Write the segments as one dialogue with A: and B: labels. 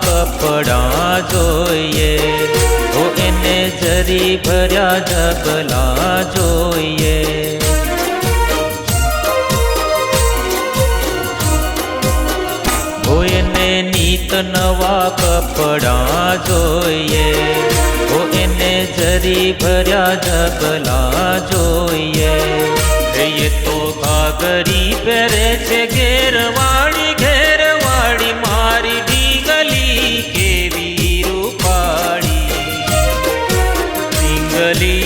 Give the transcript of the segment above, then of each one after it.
A: કપડા જોઈએ, ઓ એને જરી ભર્યા ઝબલા જોઈએ. ઓ એને નીત નવા કપડા જોઈએ, ઓ એને જરી ભર્યા ઝબલા જોઈએ. એ તો ઘાઘરી પહેરે છે ઘેરવાળી ઘેરવાળી મારી ઢીંગલી કેવી રૂપાળી. ઢીંગલી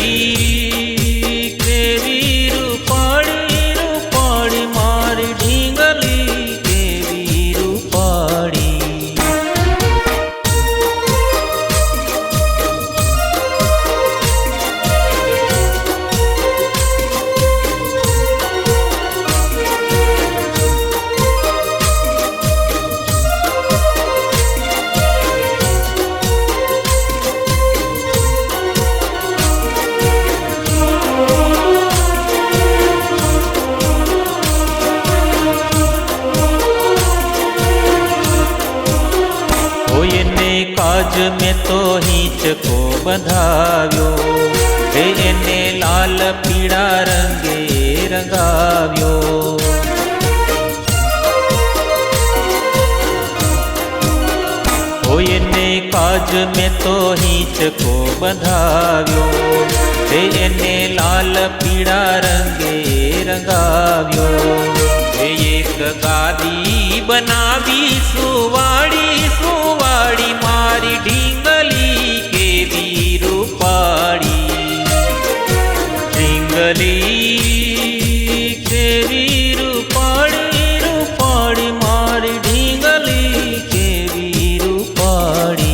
A: કેવી રૂપાળી રૂપાળી મારી ઢીંગલી કેવી રૂપાળી. કાજ મેં તો હિંચકો બંધાવ્યો, એને લાલ પીળા રંગે રંગાવ્યો. એને કાજ મેં તો હિંચકો બંધાવ્યો, એને લાલ પીળા રંગે રંગાવ્યો. એક ગાદી બનાવી સુવાળી સુવાળી મારી ઢીંગલી કેવી રૂપાળી. ઢીંગલી કેવી રૂપાળી રૂપાળી મારી ઢીંગલી કેવી રૂપાળી.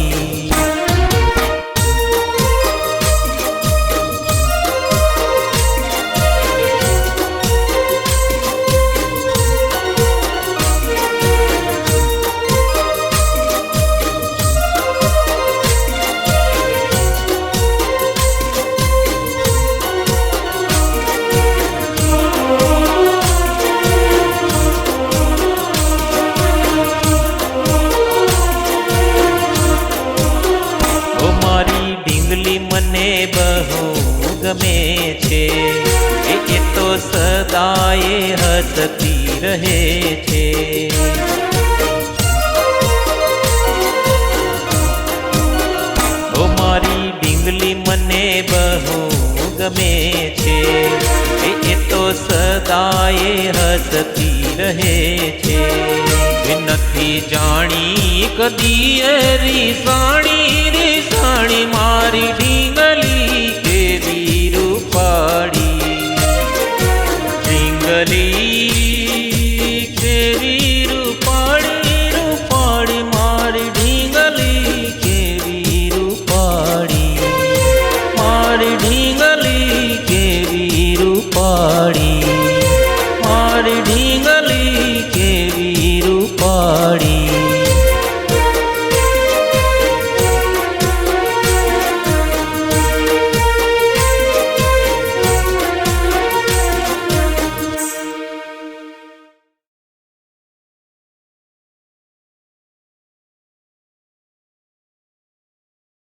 A: મને બહુ ગમે છે, એ તો સદાય હસતી રહે છે. ઓ મારી ઢીંગલી મને બહુ ગમે છે, એ તો સદાય હસતી રહે છે. નથી જાણી કદી રીસાણી રીસાણી મારી ઢીંગલી કેવી રૂપાળી. ઢીંગલી કેવી રૂપાળી રૂપાળી મારી ઢીંગલી કેવી રૂપાળી. મારી ઢીંગલી કેવી રૂપાળી.